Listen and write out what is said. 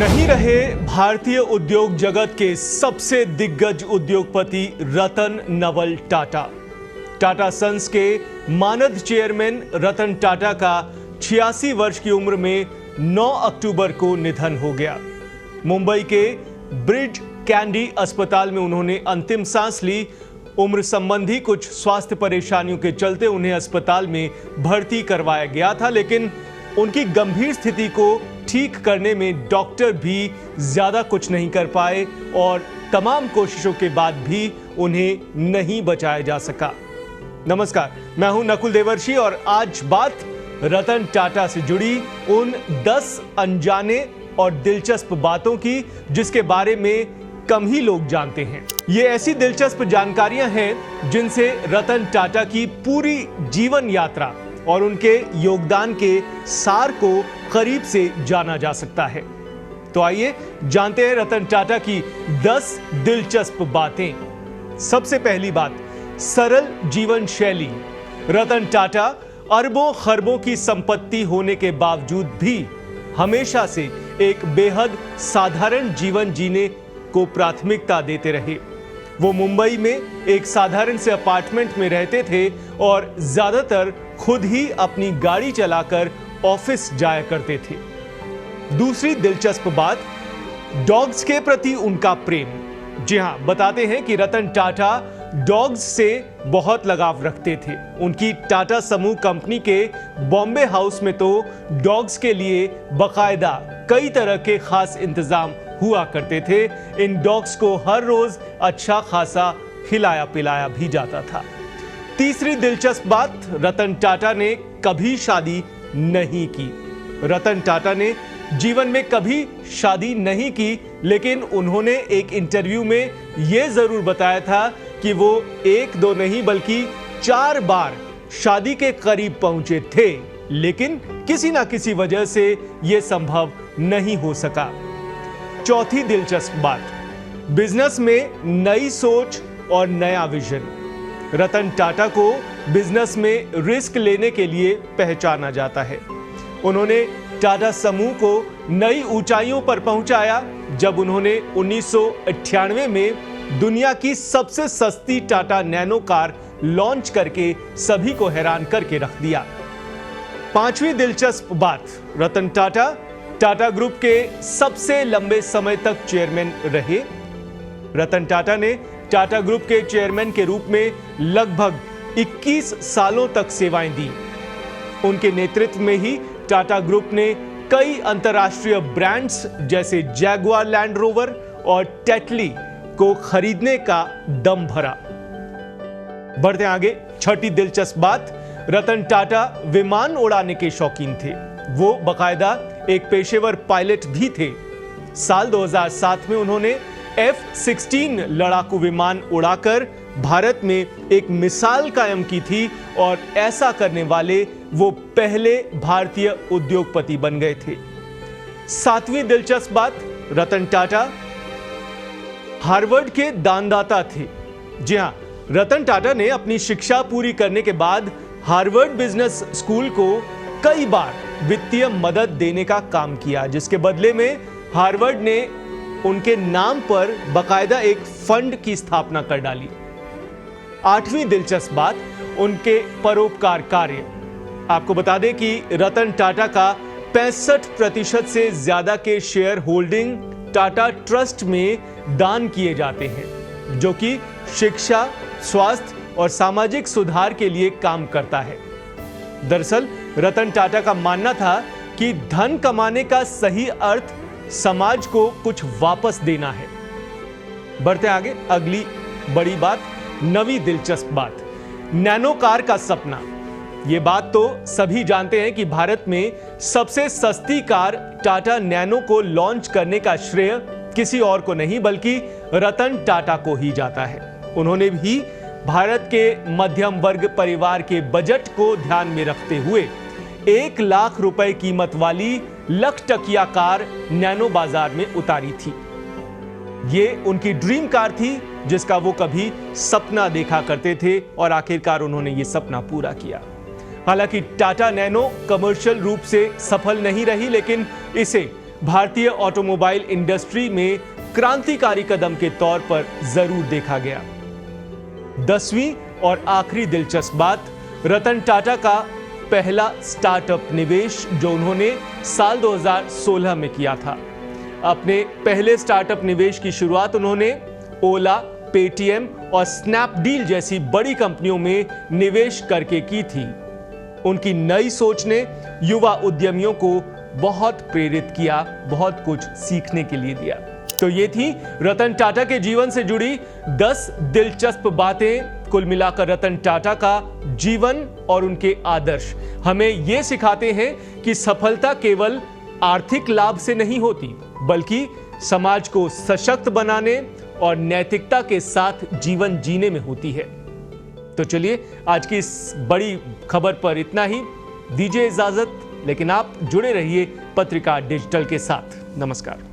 नहीं रहे भारतीय उद्योग जगत के सबसे दिग्गज उद्योगपति रतन नवल टाटा। टाटा सन्स के मानद चेयरमैन रतन टाटा का 86 वर्ष की उम्र में 9 अक्टूबर को निधन हो गया। मुंबई के ब्रिज कैंडी अस्पताल में उन्होंने अंतिम सांस ली। उम्र संबंधी कुछ स्वास्थ्य परेशानियों के चलते उन्हें अस्पताल में भर्ती करवाया गया था, लेकिन उनकी गंभीर स्थिति को ठीक करने में डॉक्टर भी ज्यादा कुछ नहीं कर पाए और तमाम कोशिशों के बाद भी उन्हें नहीं बचाया जा सका। नमस्कार, मैं हूं नकुल देवर्षी और आज बात रतन टाटा से जुड़ी उन 10 अनजाने और दिलचस्प बातों की जिसके बारे में कम ही लोग जानते हैं। ये ऐसी दिलचस्प जानकारियां हैं जिनसे रतन टाटा की पूरी जीवन यात्रा और उनके योगदान के सार को करीब से जाना जा सकता है। तो आइए जानते हैं रतन टाटा की 10 दिलचस्प बातें। सबसे पहली बात, सरल जीवन शैली। रतन टाटा अरबों खरबों की संपत्ति होने के बावजूद भी हमेशा से एक बेहद साधारण जीवन जीने को प्राथमिकता देते रहे। वो मुंबई में एक साधारण से अपार्टमेंट में रहते थे और ज्यादातर खुद ही अपनी गाड़ी चलाकर ऑफिस जाया करते थे। दूसरी दिलचस्प बात, डॉग्स के प्रति उनका प्रेम। जी हां, बताते हैं कि रतन टाटा डॉग्स से बहुत लगाव रखते थे। उनकी टाटा समूह कंपनी के बॉम्बे हाउस में तो डॉग्स के लिए बाकायदा कई तरह के खास इंतजाम हुआ करते थे। इन डॉग्स को हर रोज अच्छा खासा खिलाया पिलाया भी जाता था। तीसरी दिलचस्प बात, रतन टाटा ने कभी शादी नहीं की। रतन टाटा ने जीवन में कभी शादी नहीं की, लेकिन उन्होंने एक इंटरव्यू में यह जरूर बताया था कि वो 1-2 नहीं बल्कि 4 बार शादी के करीब पहुंचे थे, लेकिन किसी ना किसी वजह से यह संभव नहीं हो सका। चौथी दिलचस्प बात, बिजनेस में नई सोच और नया विजन। रतन टाटा को बिजनेस में रिस्क लेने के लिए पहचाना जाता है। उन्होंने टाटा समूह को नई ऊंचाइयों पर पहुंचाया जब उन्होंने 1998 में दुनिया की सबसे सस्ती टाटा नैनो कार लॉन्च करके सभी को हैरान करके रख दिया। पांचवी दिलचस्प बात, रतन टाटा टाटा ग्रुप के सबसे लंबे समय तक चेयरमैन रहे। रतन टाटा ने टाटा ग्रुप के चेयरमैन के रूप में लगभग 21 सालों तक सेवाएं दी। उनके नेतृत्व में ही टाटा ग्रुप ने कई अंतर्राष्ट्रीय ब्रांड्स जैसे जैगुआर लैंड रोवर और टेटली को खरीदने का दम भरा। बढ़ते आगे, छठी दिलचस्प बात, रतन टाटा विमान उड़ाने के शौकीन थे। वो बाकायदा एक पेशेवर पायलट भी थे। साल 2007 में उन्होंने F-16 लड़ाकू विमान उड़ाकर भारत में एक मिसाल कायम की थी और ऐसा करने वाले वो पहले भारतीय उद्योगपति बन गए थे। सातवीं दिलचस्प बात, रतन टाटा हार्वर्ड के दानदाता थे। जी हां, रतन टाटा ने अपनी शिक्षा पूरी करने के बाद हार्वर्ड बिजनेस स्कूल को कई बार वित्तीय मदद देने का काम किया, जिसके बदले में हार्वर्ड ने उनके नाम पर बाकायदा एक फंड की स्थापना कर डाली। आठवीं दिलचस्प बात, उनके परोपकार कार्य। आपको बता दें कि रतन टाटा का 65% से ज्यादा के शेयर होल्डिंग टाटा ट्रस्ट में दान किए जाते हैं, जो कि शिक्षा, स्वास्थ्य और सामाजिक सुधार के लिए काम करता है। दरअसल रतन टाटा का मानना था कि धन कमाने का सही अर्थ समाज को कुछ वापस देना है। बढ़ते आगे, अगली बड़ी बात, नवी दिलचस्प बात, नैनो कार का सपना। यह बात तो सभी जानते हैं कि भारत में सबसे सस्ती कार टाटा नैनो को लॉन्च करने का श्रेय किसी और को नहीं बल्कि रतन टाटा को ही जाता है। उन्होंने भी भारत के मध्यम वर्ग परिवार के बजट को ध्यान में रखते हुए 1 लाख रुपए कीमत वाली लखटकिया कार नैनो बाजार में उतारी थी। ये उनकी ड्रीम कार थी जिसका वो कभी सपना देखा करते थे और आखिरकार उन्होंने ये सपना पूरा किया। हालांकि टाटा नैनो कमर्शियल रूप से सफल नहीं रही, लेकिन इसे भारतीय ऑटोमोबाइल इंडस्ट्री में क्रांतिकारी कदम के तौर पर जरूर देखा गया। 10वीं और आखिरी दिलचस्प बात, रतन टाटा का पहला स्टार्टअप निवेश जो उन्होंने साल 2016 में किया था। अपने पहले स्टार्टअप निवेश की शुरुआत उन्होंने ओला, पेटीएम और स्नैपडील जैसी बड़ी कंपनियों में निवेश करके की थी। उनकी नई सोच ने युवा उद्यमियों को बहुत प्रेरित किया, बहुत कुछ सीखने के लिए दिया। तो ये थी रतन टाटा के जीवन से जुड़ी 10 दिलचस्प बातें। कुल मिलाकर रतन टाटा का जीवन और उनके आदर्श हमें यह सिखाते हैं कि सफलता केवल आर्थिक लाभ से नहीं होती, बल्कि समाज को सशक्त बनाने और नैतिकता के साथ जीवन जीने में होती है। तो चलिए, आज की इस बड़ी खबर पर इतना ही। दीजिए इजाजत, लेकिन आप जुड़े रहिए पत्रिका डिजिटल के साथ। नमस्कार।